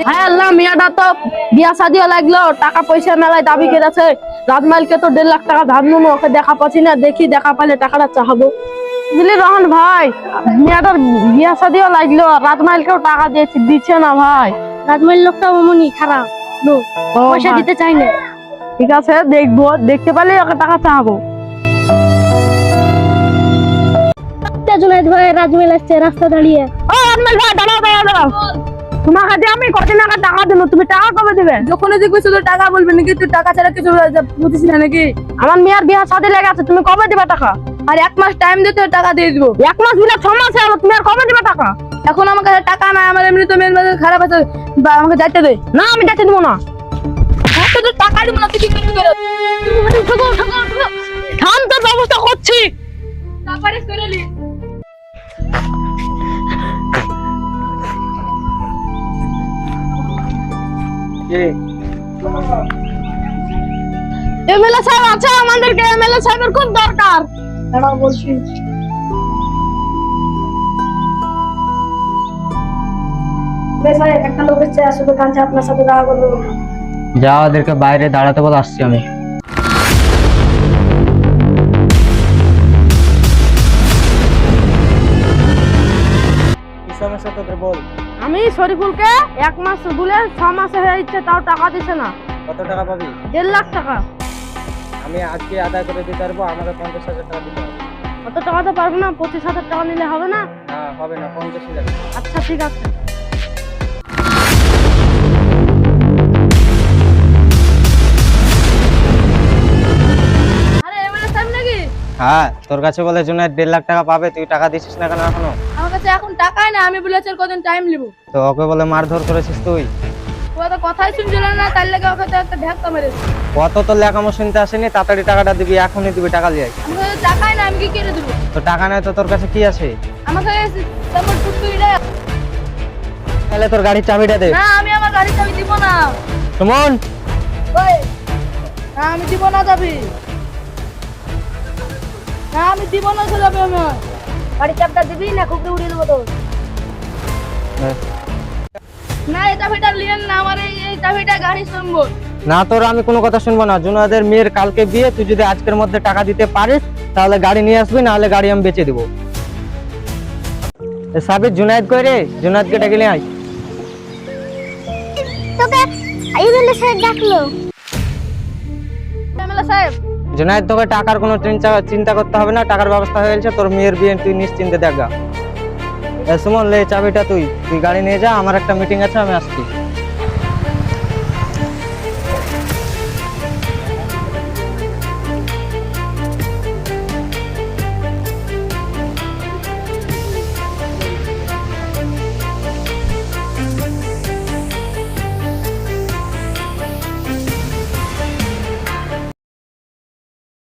হ্যাঁ আল্লাহ, মেয়েটা তো বিয়া শাদিও লাগলো, টাকা পয়সা মেলায় দাবি করেছে। রাজমাইলকে তো 1.5 লাখ টাকা ধার নুন, ওকে দেখা পাচ্ছি না, দেখি দেখা পাইলে টাকাটা চাহাবো। বুঝলি রহন ভাই, মেয়েটার বিয়া শাদিও লাগলো, রাজমাইলকেও টাকা দিয়েছি, দিচ্ছে না ভাই। রাজমাইল লোকটা অমনি খারাপ লোক, ও পয়সা ভাই, দিতে চাই না। ঠিক আছে দেখবো, দেখতে পারলে ওকে টাকা চাহাবো। জুনাইদ ভাই, রাজমাইল আসছে রাস্তা দাঁড়িয়ে। ও রাজমাইল ভাই, দাঁড়াও দাঁড়াও দাঁড়াও, তোমাকে যে আমি কত টাকা দিল, তুমি টাকা কবে দিবে? যখনই দেখবি শুধু টাকা বলবি নাকি? তুই টাকা ছাড়া কিছু বুঝিস না নাকি? আমার মেয়ের বিয়া শাদি লেগে আছে, তুমি কবে দিবে টাকা? আর 1 মাস টাইম দে, তোর টাকা দিয়ে দিবো। 1 মাস বিনা 6 মাস হলো, তুমি আর কবে দিবে টাকা? এখন আমার কাছে টাকা নাই, আমার এমনি তো মেন বাজার খারাপ আছে, বা আমাকে যাইতে দে। না আমি যাইতে দিব না। তো তোর টাকা দিব না, তুই কি করবি? থাম, তোর ব্যবস্থা করছি। তারপরে করে নি। এমএলএ সাহেব আছে, আমাদেরকে এমএলএ সাহেবের খুব দরকার। দাঁড়াও বলছি। বেশ ভাই, একটা লোক এসেছে, শুধু কাঁচা আপনার সাথে দেখা করবো। যা, ওদেরকে বাইরে দাঁড়াতে বল, আসছি আমি। কি সমস্যা তোদের বল। আমি শরীফুলকে 1 মাস বলে 6 মাস হয়ে যাচ্ছে, তাও টাকা দিছে না। কত টাকা পাবি? 1.5 লাখ টাকা। আমি আজকে আদায় করে দিতে পারবো, আমাকে 50,000 টাকা দিতে হবে। অত টাকা তো পারবো না, 25,000 টাকা নিলে হবে না? না হবে না, 50,000। আচ্ছা ঠিক আছে। আরে এমএলএ সাহেব নাকি? হ্যাঁ, তোর কাছে বলে জুনাইদ 1.5 লাখ টাকা পাবে, তুই টাকা দিছিস না কেন এখনো? আমার কাছে এখন টাকাই না, আমি বলেছি আর কদিন টাইম নিব। তো ওকে বলে মারধর করেছিস তুই? ও তো কথাই শুনছিল না, তার লাগে ওকে তো একটা ধাক্কা মেরেছে। কত তোর লেখামো শুনতে আসেনি, তাড়াতাড়ি টাকাটা দিবি, এখনই দিবি, টাকা লিয়াই। আমার কাছে টাকাই না, আমি কি করে দেবো? তো টাকা নেই তো তোর কাছে কি আছে? আমার কাছে তেমন টুকটুকিটা। তাহলে তোর গাড়ির চাবিটা দে। না, আমি আমার গাড়ি চাবি দিব না। সুমন, ওই, না আমি দিব না যাবি। না আমি দিব না, চলে যাবে আমার। গাড়ি চাপটা দিবি না খুব উড়িয়ে দেবো তোর। না এই চাবিটা লিয়েন না, আমার এই চাবিটা গাড়ি সম্বল। না তোর আমি কোনো কথা শুনবো না। জুনাদের মেয়ের কালকে বিয়ে, তুই যদি আজকের মধ্যে টাকা দিতে পারিস তাহলে গাড়ি নিয়ে আসবি, না হলে গাড়ি আমি বেচে দিব। সাবির, জুনায়েদ কই রে? জুনায়েদকে ডেকে নিয়ে আয়। তোকে এমএলএ সাহেব ডাকলো। এমএলএ সাহেব, জুনায়েদ, তোকে টাকার কোনো চিন্তা করতে হবে না, টাকার ব্যবস্থা হয়ে গেছে, তোর মেয়ের বিয়ে তুই নিশ্চিন্তে দেখা। সুমন, লে চাবিটা, তুই গাড়ি নিয়ে যা, আমার একটা মিটিং আছে, আমি আসছি।